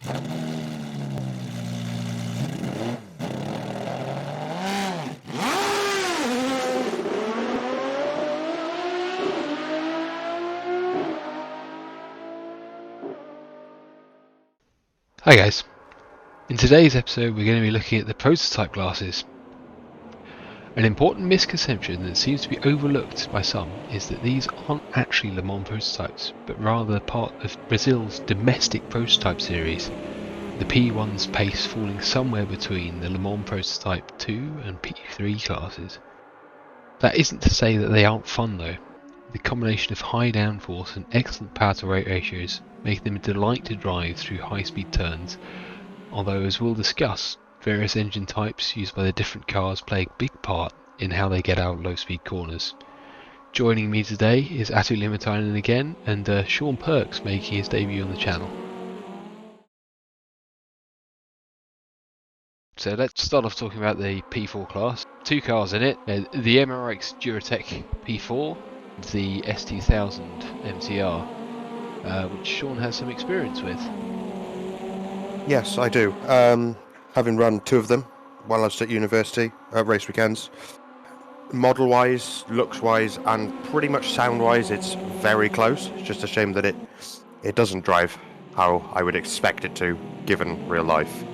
Hi guys, in today's episode we're going to be looking at the prototype classes. An important misconception that seems to be overlooked by some is that these aren't actually Le Mans prototypes, but rather part of Brazil's domestic prototype series, the P1's pace falling somewhere between the Le Mans Prototype 2 and P3 classes. That isn't to say that they aren't fun though. The combination of high downforce and excellent power to weight ratios make them a delight to drive through high speed turns, although as we'll discuss, various engine types used by the different cars play a big part in how they get out of low speed corners. Joining me today is Aatu Liimatainen again, and Sean Perks making his debut on the channel. So let's start off talking about the P4 class. Two cars in it, the MRX Duratec P4, the S2000 MCR, which Sean has some experience with. Yes, I do. Having run two of them while I was at university, race weekends. Model-wise, looks-wise, and pretty much sound-wise, it's very close. It's just a shame that it doesn't drive how I would expect it to, given real life.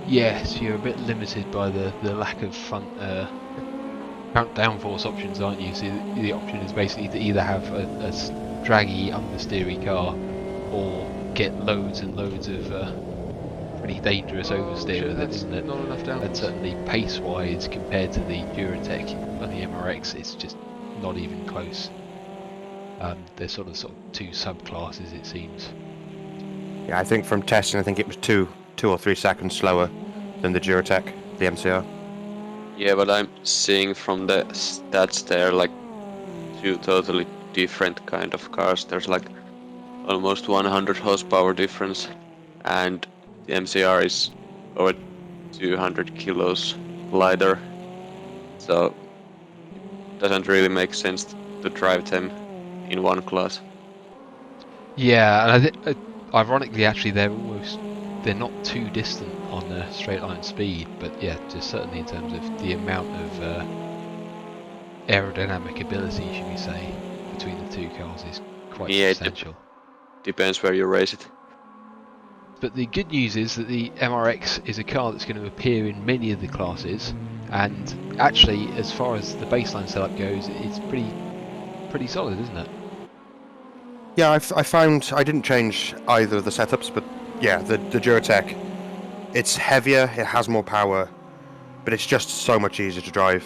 Yes, you're a bit limited by the lack of front downforce options, aren't you? So the option is basically to either have a draggy understeery car or get loads and loads of pretty dangerous oversteer with it, isn't it? Not enough downforce. And certainly pace-wise, compared to the Duratec and the MRX, it's just not even close. There's sort of two subclasses, it seems. Yeah, I think from testing, I think it was two or 3 seconds slower than the Duratec, the MCR. Yeah, but I'm seeing from the stats they're like two totally different kind of cars. There's like almost 100 horsepower difference, and the MCR is over 200 kilos lighter. So it doesn't really make sense to drive them in one class. Yeah, and I think ironically, actually, they're not too distant on the straight line speed, but yeah, just certainly in terms of the amount of aerodynamic ability, should we say, between the two cars is quite substantial. Depends where you race it. But the good news is that the MRX is a car that's going to appear in many of the classes, and actually, as far as the baseline setup goes, it's pretty solid, isn't it? Yeah, I found I didn't change either of the setups, but yeah, the Duratec, it's heavier, it has more power, but it's just so much easier to drive.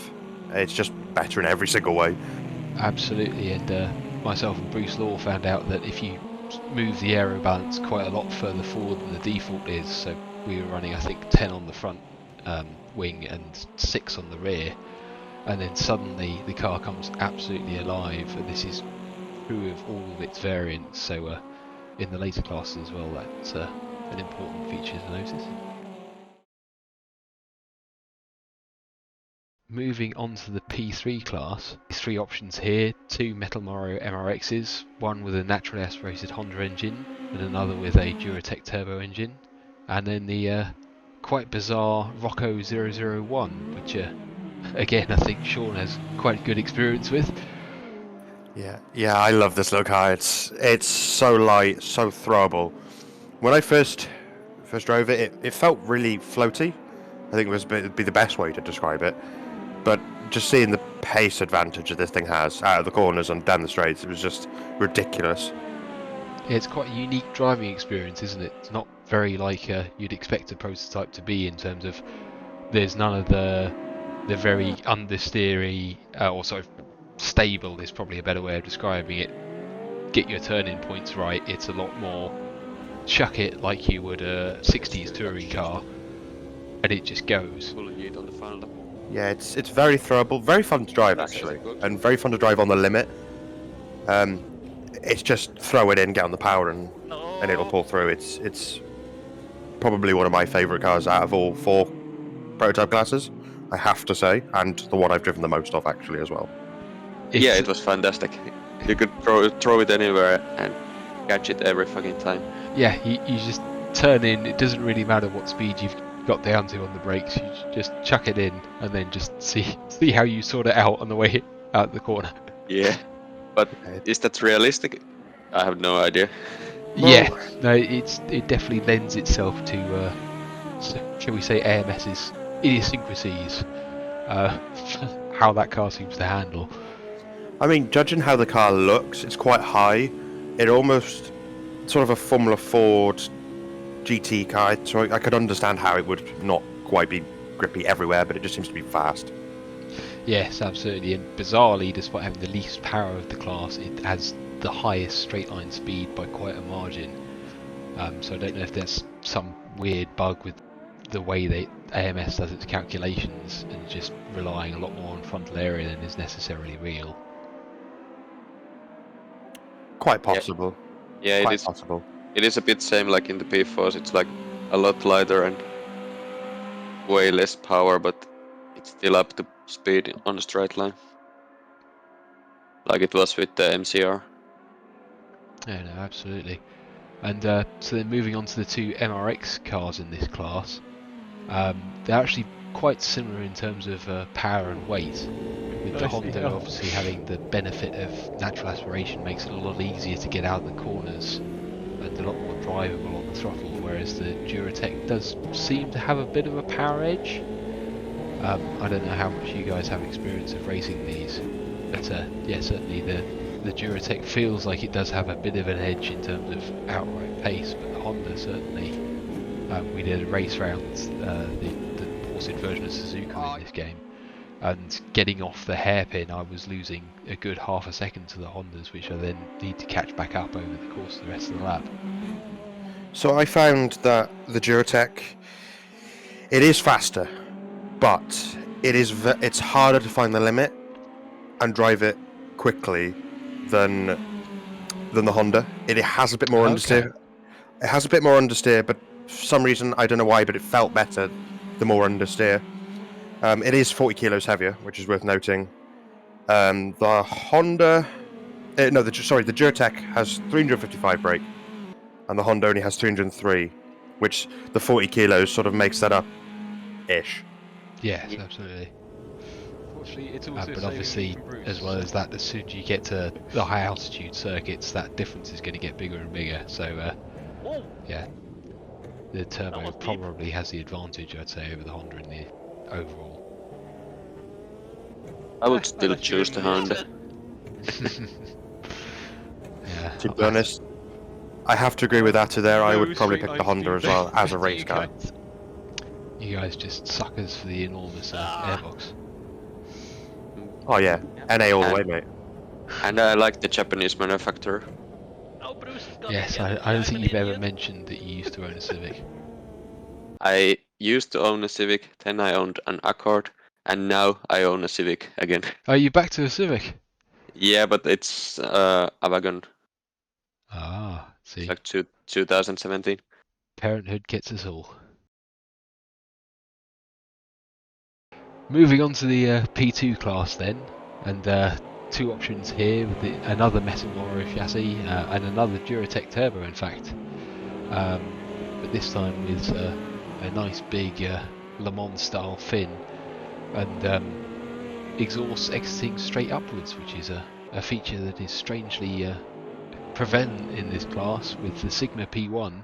It's just better in every single way. Absolutely, and myself and Bruce Law found out that if you move the aero balance quite a lot further forward than the default is, so we were running I think 10 on the front wing and 6 on the rear, and then suddenly the car comes absolutely alive, and this is true of all of its variants, so in the later classes as well, that's an important feature to notice. Moving on to the P3 class, 3 options here, 2 Metal Mario MRXs, one with a naturally aspirated Honda engine and another with a Duratec turbo engine, and then the quite bizarre Rocco 001, which again I think Sean has quite good experience with. Yeah, I love this little car. It's so light, so throwable. When I first drove it, it felt really floaty. I think it'd be the best way to describe it. But just seeing the pace advantage that this thing has out of the corners and down the straights, it was just ridiculous. Yeah, it's quite a unique driving experience, isn't it? It's not very like you'd expect a prototype to be, in terms of there's none of the very understeery, or sort of stable is probably a better way of describing it. Get your turning points right. It's a lot more chuck it like you would a 60s touring car, and it just goes. Full heat on the final lap. Yeah, it's very throwable, very fun to drive actually, and very fun to drive on the limit. It's just throw it in, get on the power, and it'll pull through. It's probably one of my favourite cars out of all 4 prototype classes, I have to say, and the one I've driven the most of actually as well. Yeah, it was fantastic. You could throw it anywhere and catch it every fucking time. Yeah, you just turn in, it doesn't really matter what speed you've got down to on the brakes. You just chuck it in and then just see how you sort it out on the way out the corner. Yeah, but is that realistic? I have no idea. Yeah, no, it definitely lends itself to, shall we say, AMS's idiosyncrasies. How that car seems to handle. I mean, judging how the car looks, it's quite high. It almost sort of a Formula Ford GT car, so I could understand how it would not quite be grippy everywhere, but it just seems to be fast. Yes, absolutely, and bizarrely, despite having the least power of the class, it has the highest straight line speed by quite a margin. So I don't know if there's some weird bug with the way that AMS does its calculations and just relying a lot more on frontal area than is necessarily real. Quite possible. Yeah, Quite it is. possible. It is a bit same like in the P4s. It's like a lot lighter and way less power, but it's still up to speed on a straight line, like it was with the MCR. Yeah, no, absolutely. And so then moving on to the two MRX cars in this class, they're actually quite similar in terms of power and weight, with the Honda obviously having the benefit of natural aspiration makes it a lot easier to get out of the corners and a lot more drivable on the throttle, whereas the Duratec does seem to have a bit of a power edge. I don't know how much you guys have experience of racing these, but yeah, certainly the Duratec feels like it does have a bit of an edge in terms of outright pace, but the Honda certainly. We did a race round the ported version of Suzuka in this game, and getting off the hairpin I was losing a good half a second to the Hondas, which I then need to catch back up over the course of the rest of the lap. So I found that the Duratec, it is faster, but it's harder to find the limit and drive it quickly than the Honda. It has a bit more understeer. It has a bit more understeer, but for some reason I don't know why, but it felt better the more understeer. It is 40 kilos heavier, which is worth noting. The Honda, the Duratec has 355 brake, and the Honda only has 303, which the 40 kilos sort of makes that up, ish. Yes, absolutely. Unfortunately, it's also But obviously, as well as that, as soon as you get to the high altitude circuits, that difference is going to get bigger and bigger. So, yeah, the turbo probably has the advantage, I'd say, over the Honda in the overall. I would still choose the Honda. Yeah, To be honest, I have to agree with Aatu there. I would probably pick the Honda as well as a race car. You guys just suckers for the enormous airbox. Oh yeah, NA all the way, mate. And I like the Japanese manufacturer. Yes, I don't think you've ever mentioned that you used to own a Civic. I used to own a Civic, then I owned an Accord, and now I own a Civic again. Are you back to a Civic? Yeah, but it's a wagon. Ah, see. It's like 2017. Parenthood gets us all. Moving on to the P2 class then, and two options here with another Metamoro chassis and another Duratec turbo in fact, but this time with a nice big Le Mans style fin and exhaust exiting straight upwards, which is a feature that is strangely prevalent in this class with the Sigma P1,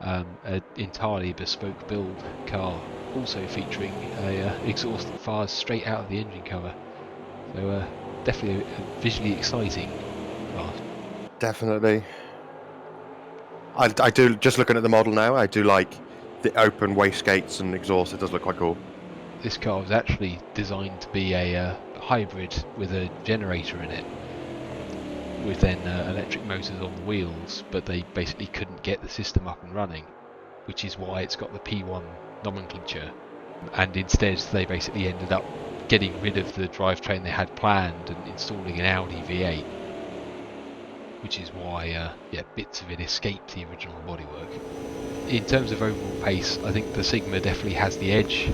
an entirely bespoke build car, also featuring a exhaust that fires straight out of the engine cover. So definitely a visually exciting class. Definitely. I do, just looking at the model now, I do like the open wastegates and exhaust. It does look quite cool. This car was actually designed to be a hybrid with a generator in it, with then electric motors on the wheels, but they basically couldn't get the system up and running, which is why it's got the P1 nomenclature, and instead they basically ended up getting rid of the drivetrain they had planned and installing an Audi V8, which is why bits of it escaped the original bodywork. In terms of overall pace, I think the Sigma definitely has the edge,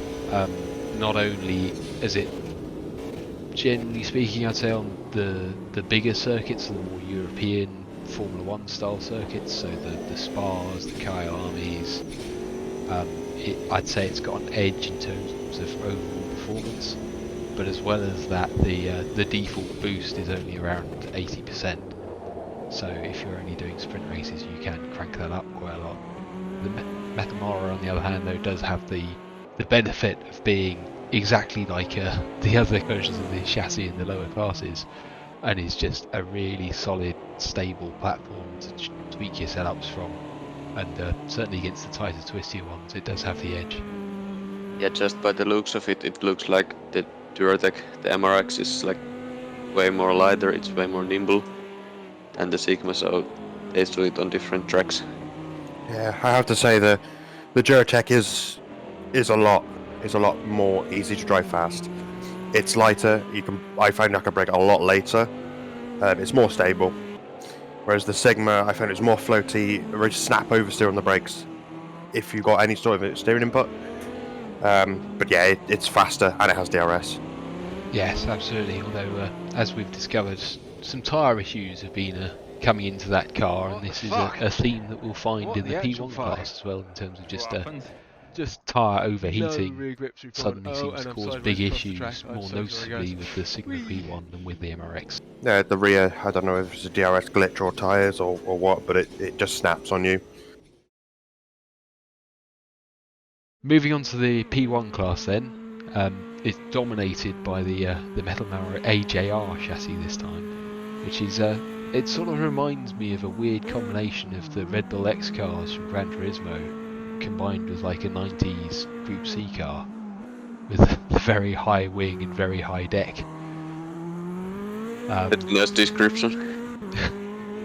not only as it, generally speaking, I'd say on the bigger circuits, the more European Formula 1 style circuits, so the Spas, the Kyalamis. I'd say it's got an edge in terms of overall performance, but as well as that, the default boost is only around 80%. So if you're only doing sprint races, you can crank that up quite a lot. The Metamara, on the other hand, though, does have the benefit of being exactly like the other versions of the chassis in the lower classes, and is just a really solid, stable platform to tweak your setups from. And certainly against the tighter, twistier ones, it does have the edge. Yeah, just by the looks of it, it looks like the Duratec, the MRX, is like way more lighter. It's way more nimble than the Sigma, so they do it on different tracks. Yeah, I have to say the Duratec is a lot more easy to drive fast. It's lighter. I find I can brake a lot later. It's more stable. Whereas the Sigma, I found it's more floaty. Really snap oversteer on the brakes if you've got any sort of steering input. But yeah, it's faster and it has DRS. Yes, absolutely. Although, as we've discovered, some tyre issues have been coming into that car, and this is a theme that we'll find in the P1 class as well, in terms of just tyre overheating. Suddenly seems to cause big issues, more noticeably with the Sigma P1 than with the MRX. Yeah, the rear, I don't know if it's a DRS glitch or tyres or what, but it just snaps on you. Moving on to the P1 class then, it's dominated by the Metalmara AJR chassis this time, which is it sort of reminds me of a weird combination of the Red Bull X cars from Gran Turismo combined with like a 90s Group C car with the very high wing and very high deck. That's a nice description.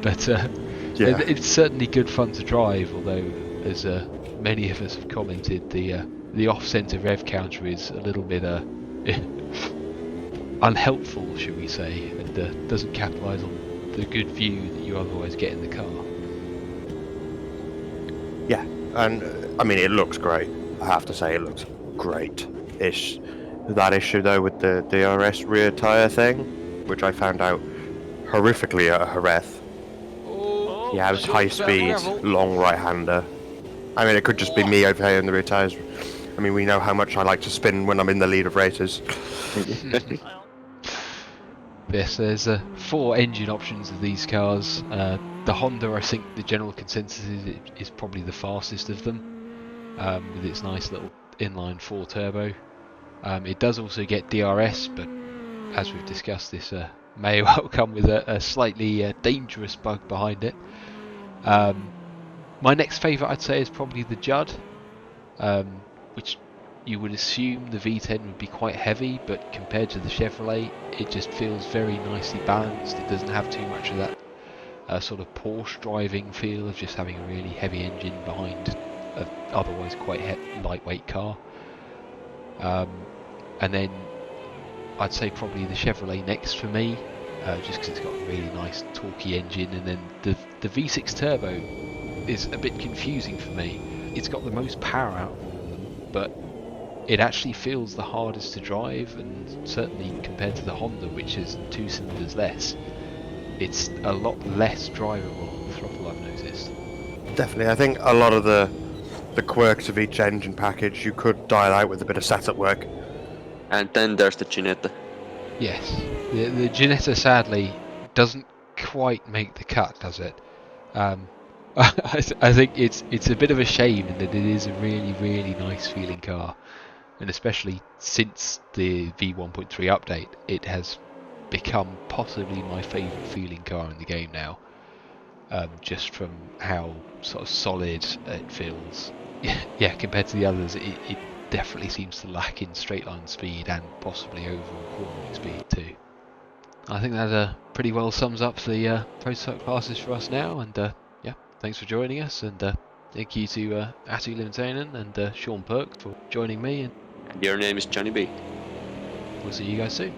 But Yeah. it's certainly good fun to drive, although as many of us have commented, the off-centre rev counter is a little bit unhelpful, should we say, and doesn't capitalise on the good view that you otherwise get in the car. Yeah, and I mean, it looks great. I have to say, it looks great. It's that issue though with the DRS rear tyre thing, which I found out horrifically at Jerez. Yeah, it was high speed, long right-hander. I mean, it could just be me over here in the rear tyres. I mean, we know how much I like to spin when I'm in the lead of races. Yes, there's 4 engine options of these cars. The Honda, I think the general consensus is probably the fastest of them, with its nice little inline 4 turbo. It does also get DRS, but as we've discussed, this may well come with a slightly dangerous bug behind it. My next favourite, I'd say, is probably the Judd, which you would assume the V10 would be quite heavy, but compared to the Chevrolet, it just feels very nicely balanced. It doesn't have too much of that sort of Porsche driving feel of just having a really heavy engine behind an otherwise quite lightweight car. And then I'd say probably the Chevrolet next for me, just because it's got a really nice torquey engine. And then the V6 Turbo is a bit confusing for me. It's got the most power out of all of them, but it actually feels the hardest to drive, and certainly compared to the Honda, which is 2 cylinders less, it's a lot less drivable on the throttle, I've noticed. Definitely, I think a lot of the quirks of each engine package you could dial out with a bit of setup work. And then there's the Ginetta. Yes, the Ginetta sadly doesn't quite make the cut, does it? I think it's a bit of a shame in that it is a really, really nice feeling car, and especially since the V1.3 update, it has become possibly my favourite feeling car in the game now. Just from how sort of solid it feels. Yeah, compared to the others, it definitely seems to lack in straight line speed and possibly overall cornering speed too. I think that pretty well sums up the prototype classes for us now, and yeah, thanks for joining us, and thank you to Aatu Liimatainen and Sean Perk for joining me, and Your name is Johnny B. we'll see you guys soon.